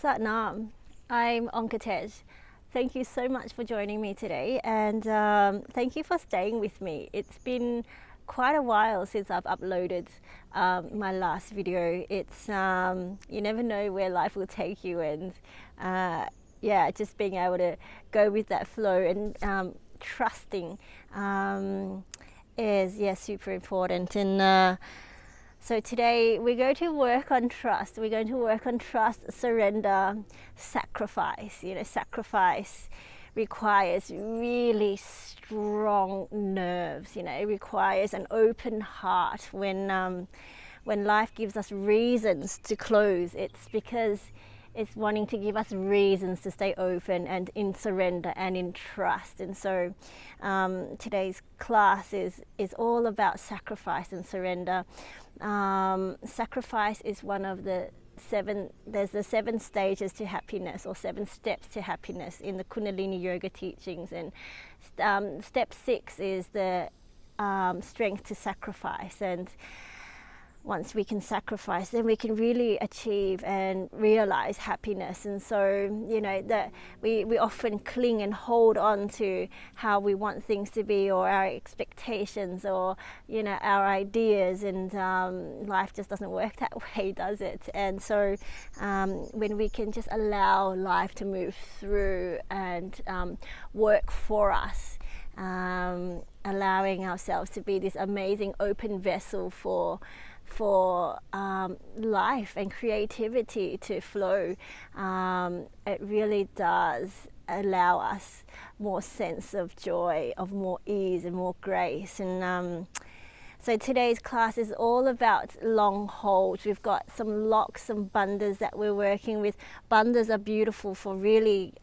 Naam. I'm Onkartej. Thank you so much for joining me today, and thank you for staying with me. It's been quite a while since I've uploaded my last video. It's you never know where life will take you, and yeah, just being able to go with that flow and trusting is super important. And so today we're going to work on trust. We're going to work on trust, surrender, sacrifice. Sacrifice requires really strong nerves. It requires an open heart. When life gives us reasons to close, it's because it's wanting to give us reasons to stay open and in surrender and in trust. And so today's class is all about sacrifice and surrender. Sacrifice is one of the there's the 7 stages to happiness, or 7 steps to happiness in the Kundalini yoga teachings. And step 6 is the strength to sacrifice. And once we can sacrifice, then we can really achieve and realize happiness. And so, that we often cling and hold on to how we want things to be, or our expectations, or our ideas, and life just doesn't work that way, does it? And so when we can just allow life to move through and work for us, allowing ourselves to be this amazing open vessel for life and creativity to flow, it really does allow us more sense of joy, of more ease and more grace. And so today's class is all about long holds. We've got some locks, some bandhas that we're working with. Bandhas are beautiful for really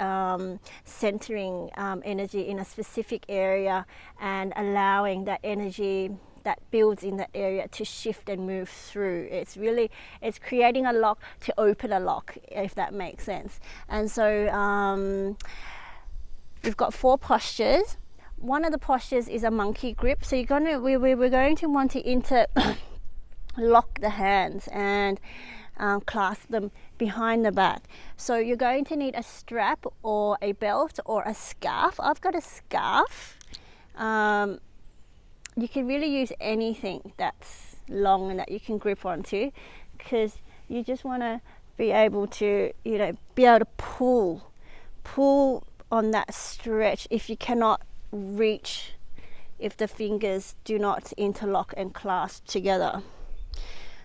centering energy in a specific area and allowing that energy that builds in that area to shift and move through. It's creating a lock to open a lock, if that makes sense. And so we've got 4 postures. One of the postures is a monkey grip. So we're going to want to interlock the hands and clasp them behind the back. So you're going to need a strap or a belt or a scarf. I've got a scarf. You can really use anything that's long and that you can grip onto, because you just want to be able to, be able to pull on that stretch if you cannot reach, if the fingers do not interlock and clasp together.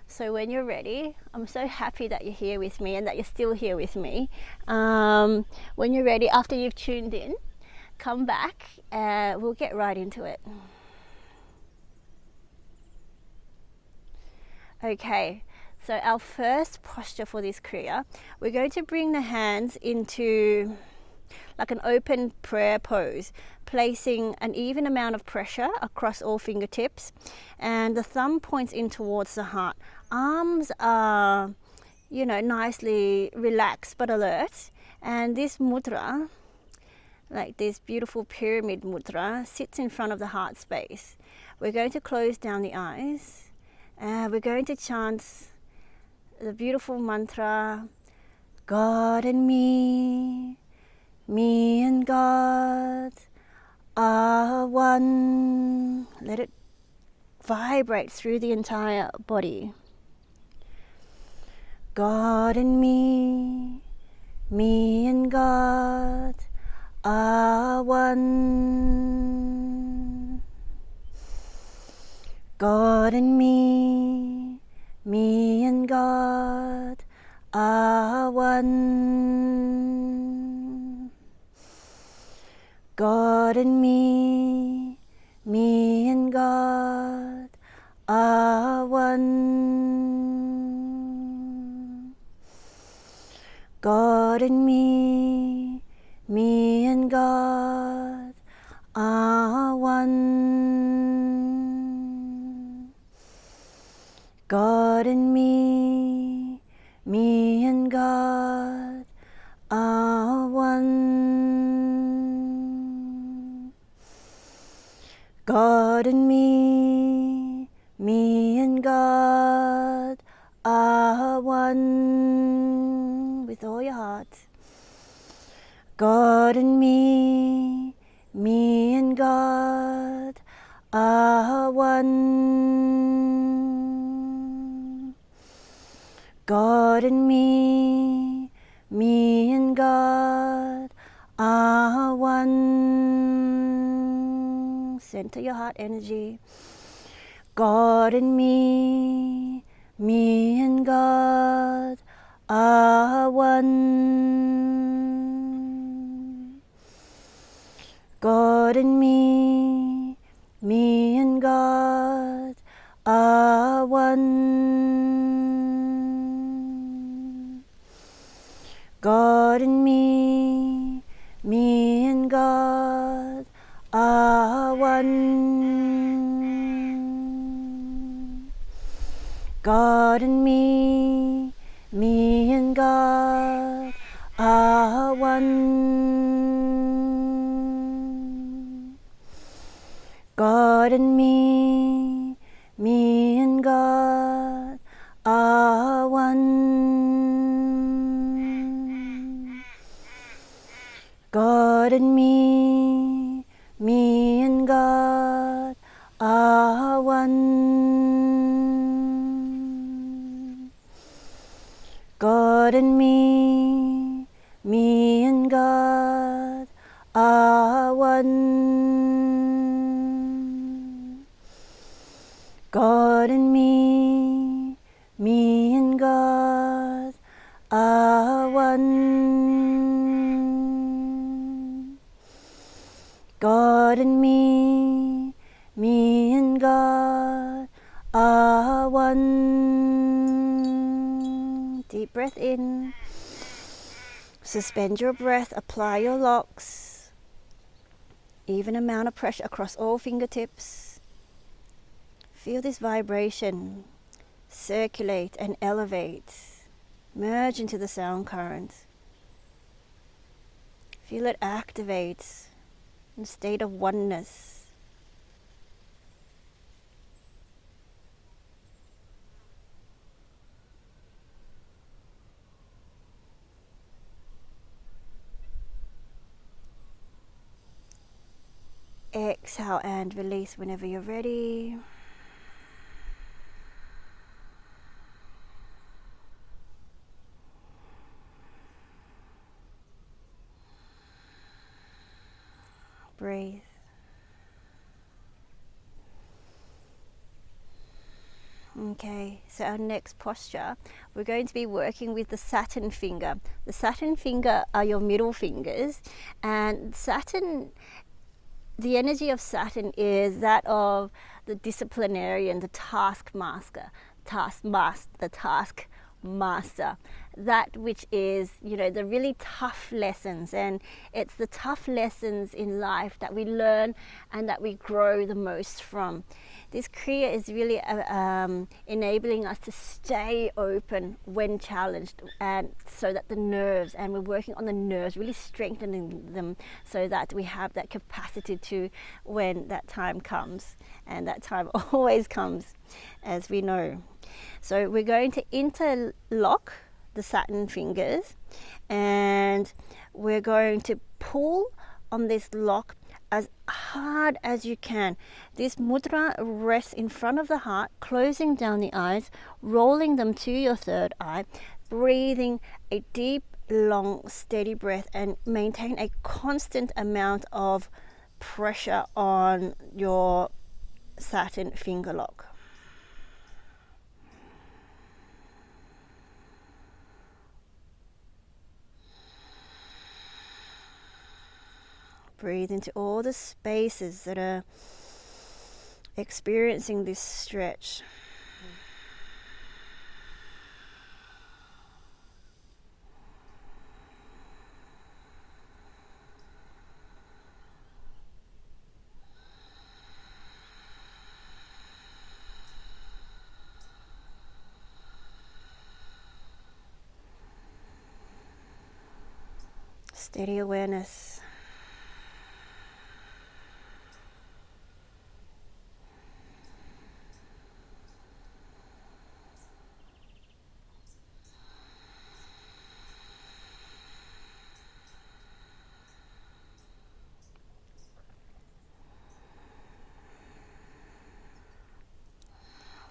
So when you're ready, I'm so happy that you're here with me and that you're still here with me. When you're ready, after you've tuned in, come back and we'll get right into it. Okay, so our first posture for this Kriya, we're going to bring the hands into like an open prayer pose, placing an even amount of pressure across all fingertips, and the thumb points in towards the heart. Arms are, nicely relaxed but alert, and this mudra, like this beautiful pyramid mudra, sits in front of the heart space. We're going to close down the eyes. We're going to chant the beautiful mantra, God and me and God are one. Let it vibrate through the entire body. God and me and God are one. God and me and God are one. God and me and God are one. God and me and God are one. God and me and God are one. God and me and God are one. With all your heart. God and me and God are one. God and me and God are one. Center your heart energy. God and me and God are one. God and me and God are one. God and me and God are one. God and me and God are one. God and me and God are one. God and me and God are one. God and me and God are one. God and me and God are one. God and me and God are one. Deep breath in. Suspend your breath, apply your locks. Even amount of pressure across all fingertips. Feel this vibration circulate and elevate. Merge into the sound current. Feel it activate in a state of oneness. Exhale and release whenever you're ready. Breathe. Okay, so our next posture, we're going to be working with the Saturn finger. The Saturn finger are your middle fingers, and Saturn, the energy of Saturn is that of the disciplinarian, the taskmaster, that which is, the really tough lessons. And it's the tough lessons in life that we learn and that we grow the most from. This Kriya is really enabling us to stay open when challenged, and so that the nerves, and we're working on the nerves, really strengthening them so that we have that capacity to, when that time comes, and that time always comes, as we know. So we're going to interlock the Saturn fingers, and we're going to pull on this lock as hard as you can. This mudra rests in front of the heart, closing down the eyes, rolling them to your third eye, breathing a deep, long, steady breath, and maintain a constant amount of pressure on your Saturn finger lock. Breathe into all the spaces that are experiencing this stretch. Steady awareness.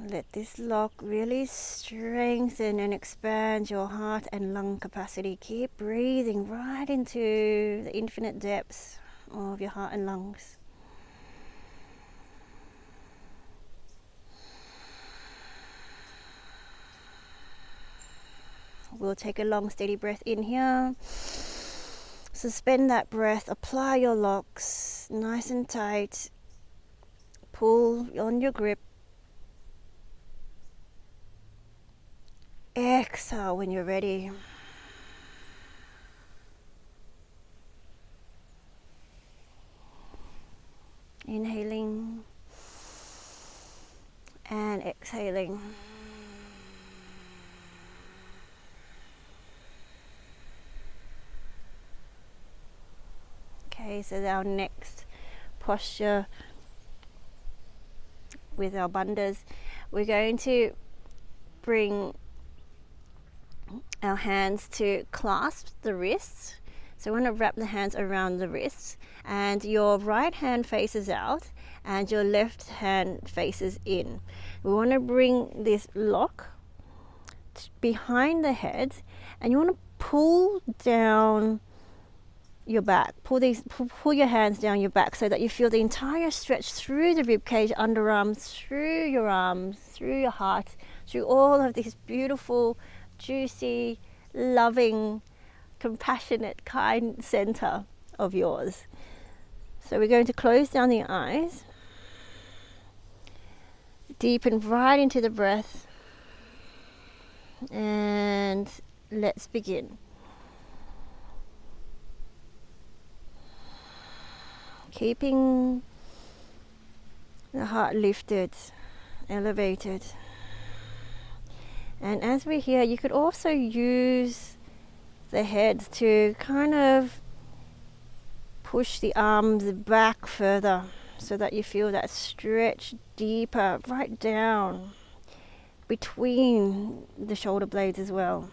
Let this lock really strengthen and expand your heart and lung capacity. Keep breathing right into the infinite depths of your heart and lungs. We'll take a long, steady breath in here. Suspend that breath. Apply your locks nice and tight. Pull on your grip. Exhale when you're ready. Inhaling and exhaling. Okay, so our next posture with our bandhas, we're going to bring our hands to clasp the wrists. So we want to wrap the hands around the wrists, and your right hand faces out and your left hand faces in. We want to bring this lock behind the head, and you want to pull down your back. Pull your hands down your back so that you feel the entire stretch through the rib cage, underarms, through your arms, through your heart, through all of this beautiful, juicy, loving, compassionate, kind center of yours. So we're going to close down the eyes, deepen right into the breath, and let's begin. Keeping the heart lifted, elevated. And as we're here, you could also use the head to kind of push the arms back further so that you feel that stretch deeper right down between the shoulder blades as well.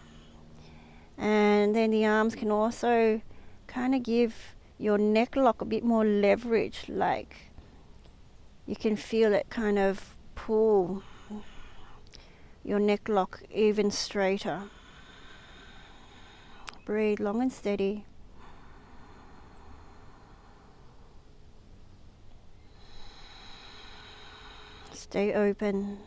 And then the arms can also kind of give your neck lock a bit more leverage, like you can feel it kind of pull your neck lock even straighter. Breathe long and steady. Stay open.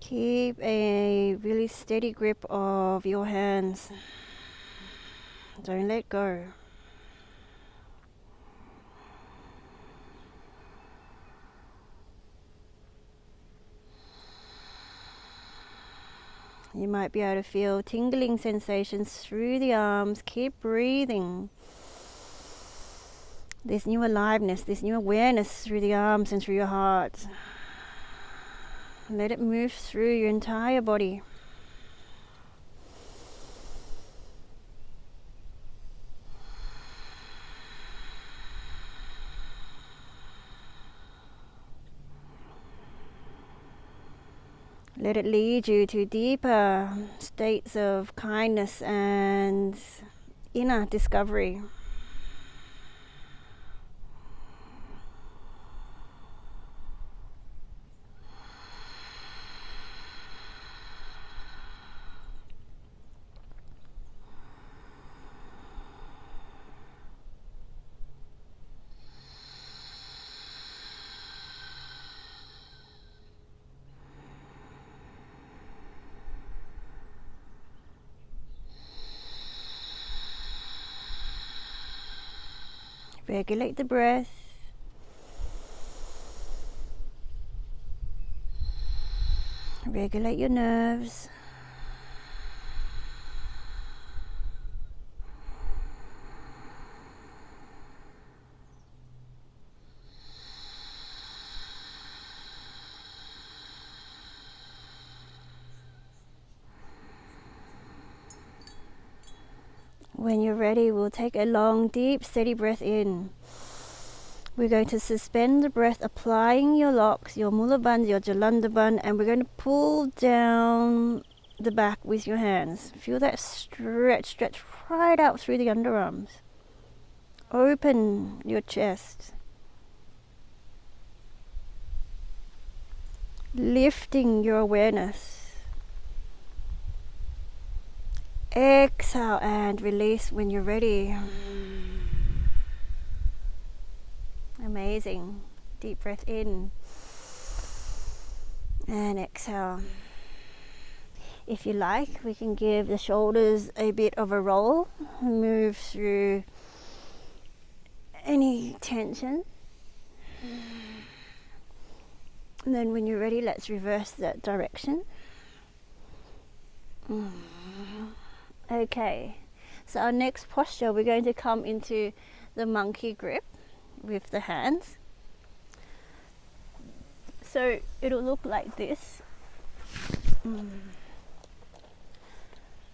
Keep a really steady grip of your hands. Don't let go. You might be able to feel tingling sensations through the arms. Keep breathing. This new aliveness, this new awareness through the arms and through your heart. Let it move through your entire body. Let it lead you to deeper states of kindness and inner discovery. Regulate the breath. Regulate your nerves. When you're ready, we'll take a long, deep, steady breath in. We're going to suspend the breath, applying your locks, your Mula Bandha, your Jalandhar Bandha, and we're going to pull down the back with your hands. Feel that stretch right out through the underarms. Open your chest. Lifting your awareness. Exhale and release when you're ready. Amazing. Deep breath in and exhale. If you like, we can give the shoulders a bit of a roll, move through any tension. And then when you're ready, let's reverse that direction. Okay, so our next posture, we're going to come into the monkey grip with the hands. So it'll look like this.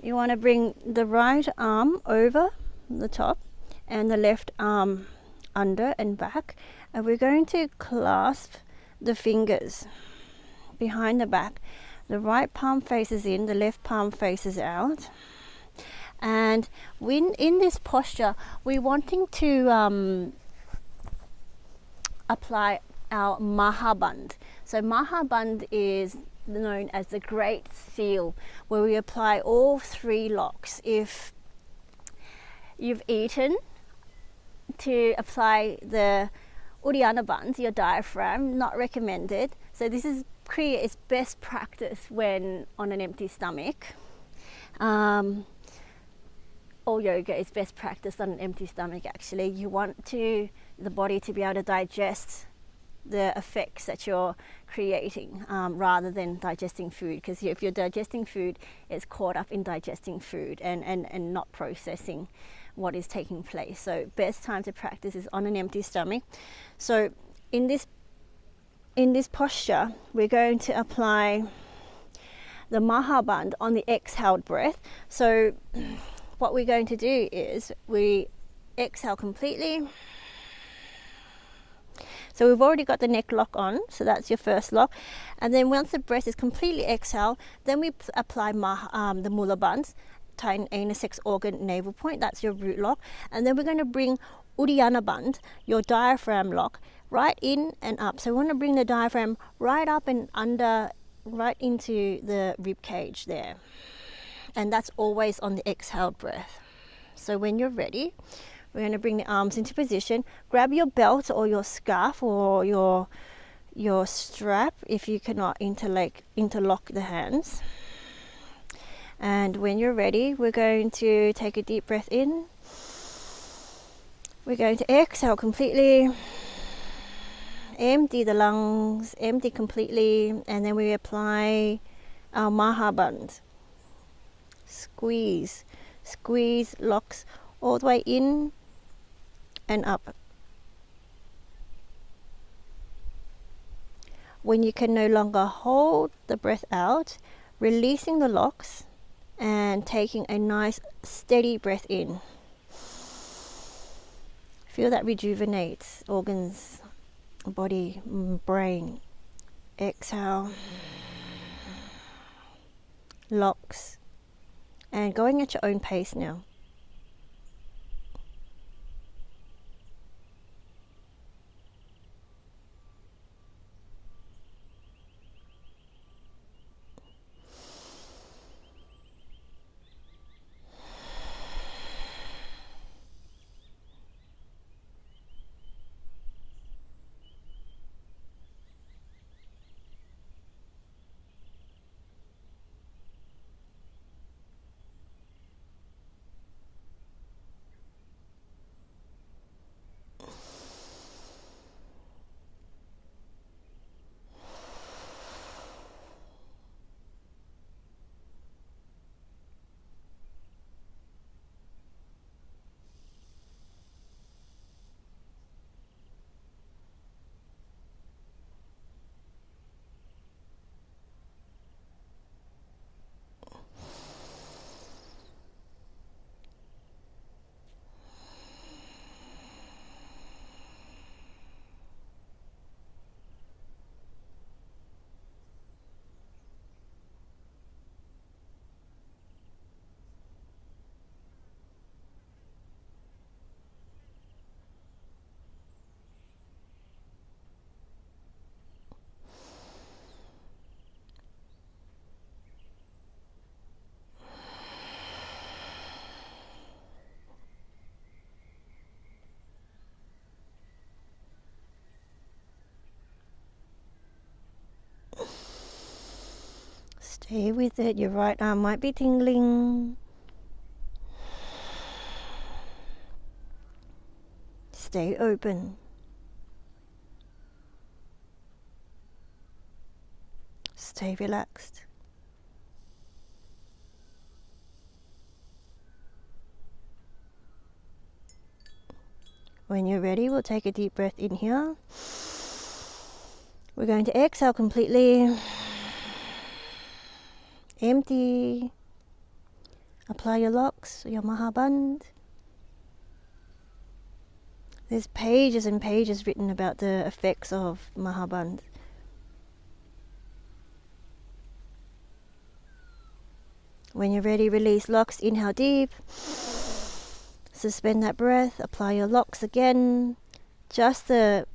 You want to bring the right arm over the top and the left arm under and back, and we're going to clasp the fingers behind the back. The right palm faces in, the left palm faces out. And when in this posture, we're wanting to apply our Mahabandh. So Mahabandh is known as the Great Seal, where we apply all 3 locks. If you've eaten, to apply the Uddiyana Bandha, your diaphragm, not recommended. So this is Kriya is best practice when on an empty stomach. All yoga is best practice on an empty stomach actually. You want the body to be able to digest the effects that you're creating rather than digesting food, because if you're digesting food, it's caught up in digesting food and not processing what is taking place. So best time to practice is on an empty stomach. So in this posture, we're going to apply the Mahabandh on the exhaled breath. So what we're going to do is we exhale completely. So we've already got the neck lock on, so that's your first lock. And then once the breath is completely exhaled, then we apply the Mula Bandha, tighten anus, sex organ, navel point, that's your root lock. And then we're going to bring Uddiyana Bandha, your diaphragm lock, right in and up. So we want to bring the diaphragm right up and under, right into the rib cage there. And that's always on the exhaled breath. So when you're ready, we're going to bring the arms into position. Grab your belt or your scarf or your strap if you cannot interlock the hands. And when you're ready, we're going to take a deep breath in. We're going to exhale completely. Empty the lungs, empty completely, and then we apply our Mahabandh. Squeeze, locks all the way in and up. When you can no longer hold the breath out, releasing the locks and taking a nice steady breath in. Feel that rejuvenates organs, body, brain. Exhale. Locks. And going at your own pace now. Stay with it. Your right arm might be tingling. Stay open. Stay relaxed. When you're ready, we'll take a deep breath in here. We're going to exhale completely. Empty. Apply your locks, your mahaband. There's pages and pages written about the effects of mahaband. When you're ready, release locks. Inhale deep. Suspend that breath. Apply your locks again. Just the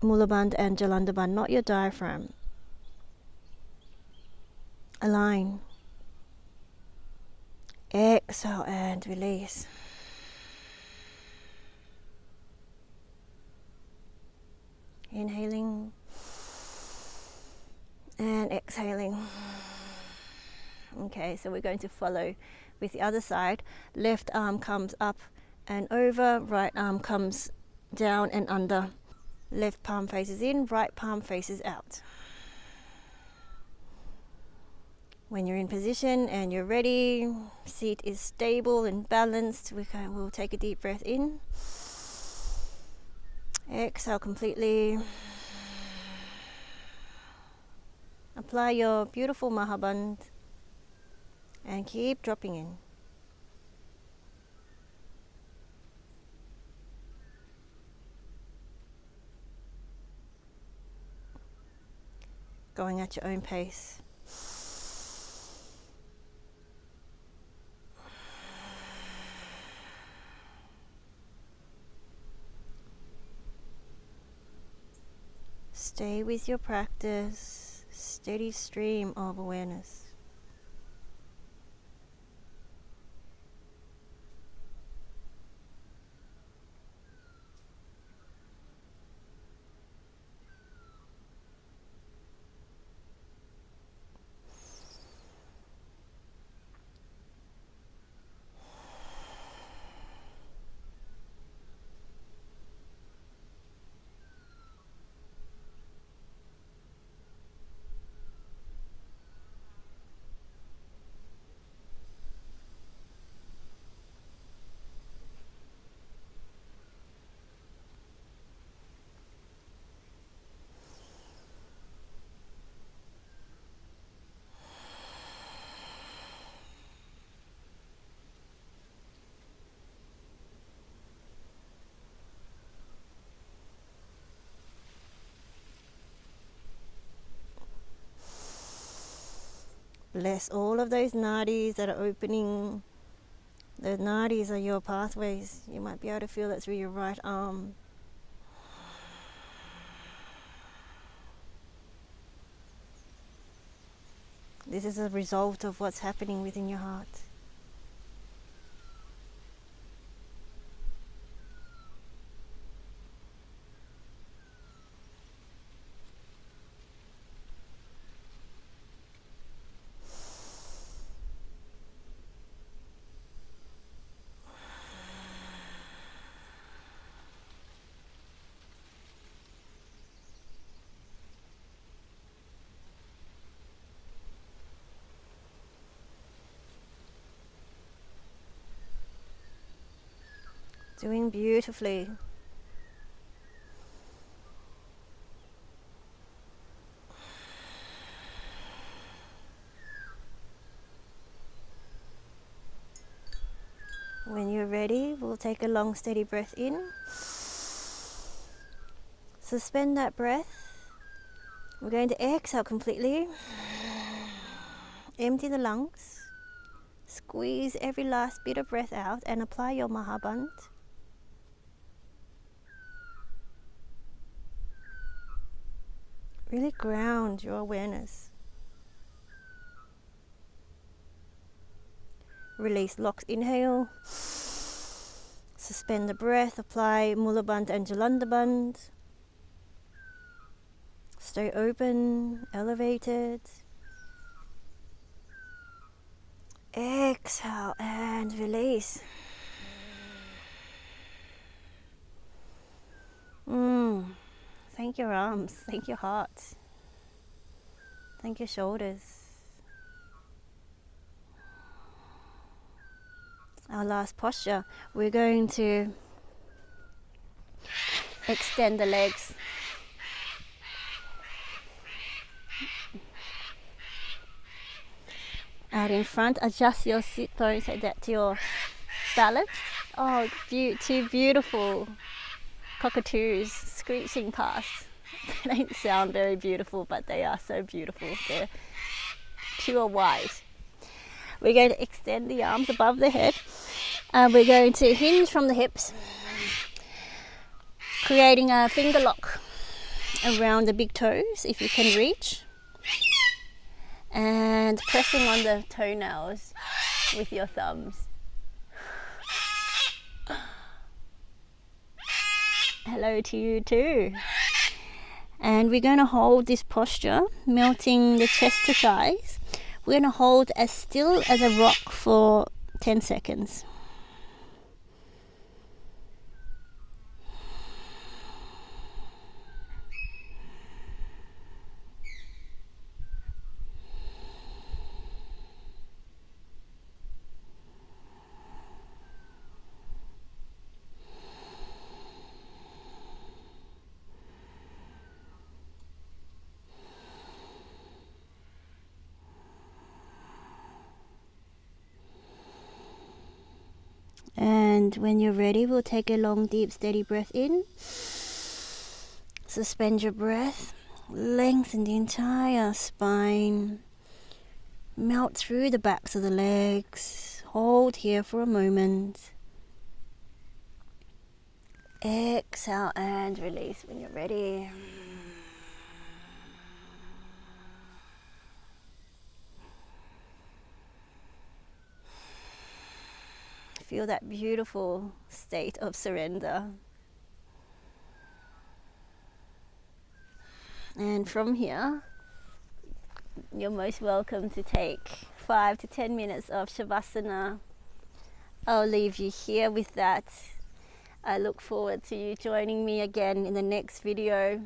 mulaband and jalandhaband, not your diaphragm. Align. Exhale and release. Inhaling and exhaling. Okay, so we're going to follow with the other side. Left arm comes up and over, right arm comes down and under. Left palm faces in, right palm faces out. When you're in position and you're ready, seat is stable and balanced, we'll take a deep breath in. Exhale completely. Apply your beautiful mahaband and keep dropping in. Going at your own pace. Stay with your practice, steady stream of awareness. Bless all of those nadis that are opening. Those nadis are your pathways. You might be able to feel it through your right arm. This is a result of what's happening within your heart. Doing beautifully. When you're ready, we'll take a long, steady breath in. Suspend that breath. We're going to exhale completely. Empty the lungs. Squeeze every last bit of breath out and apply your mahaband. Really ground your awareness. Release locks, inhale. Suspend the breath, apply mulaband and jalandhaband. Stay open, elevated. Exhale and release. Thank your arms, thank your heart, thank your shoulders. Our last posture, we're going to extend the legs. Out in front, adjust your sit bones so that you're balanced. Oh, two beautiful cockatoos screeching past. They don't sound very beautiful, but they are so beautiful. They're pure white. We're going to extend the arms above the head. We're going to hinge from the hips, creating a finger lock around the big toes if you can reach, and pressing on the toenails with your thumbs. Hello to you too. And we're going to hold this posture, melting the chest to thighs. We're going to hold as still as a rock for 10 seconds. And when you're ready, we'll take a long, deep, steady breath in. Suspend your breath. Lengthen the entire spine. Melt through the backs of the legs. Hold here for a moment. Exhale and release when you're ready. Feel that beautiful state of surrender. And from here, you're most welcome to take 5 to 10 minutes of Shavasana. I'll leave you here with that. I look forward to you joining me again in the next video.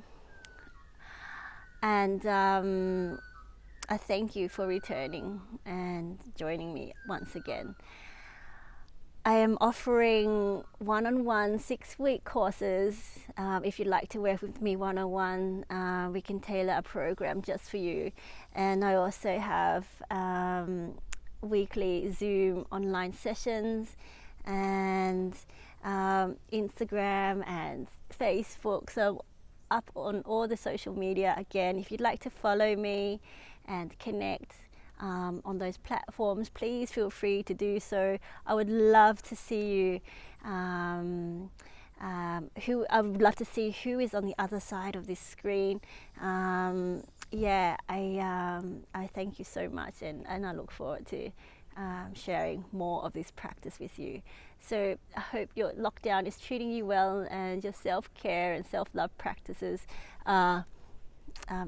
And I thank you for returning and joining me once again. I am offering one-on-one 6-week courses. If you'd like to work with me one-on-one, we can tailor a program just for you. And I also have weekly Zoom online sessions and Instagram and Facebook. So up on all the social media again. If you'd like to follow me and connect on those platforms, please feel free to do so. I would love to see you. I would love to see who is on the other side of this screen. I thank you so much, and I look forward to sharing more of this practice with you. So I hope your lockdown is treating you well, and your self-care and self-love practices are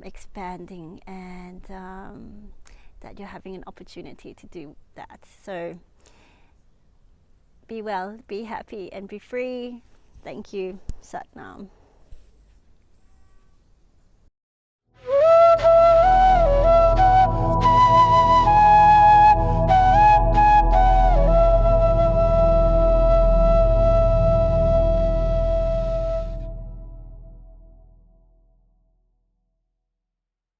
expanding, and that you're having an opportunity to do that. So be well, be happy, and be free. Thank you. Sat Nam.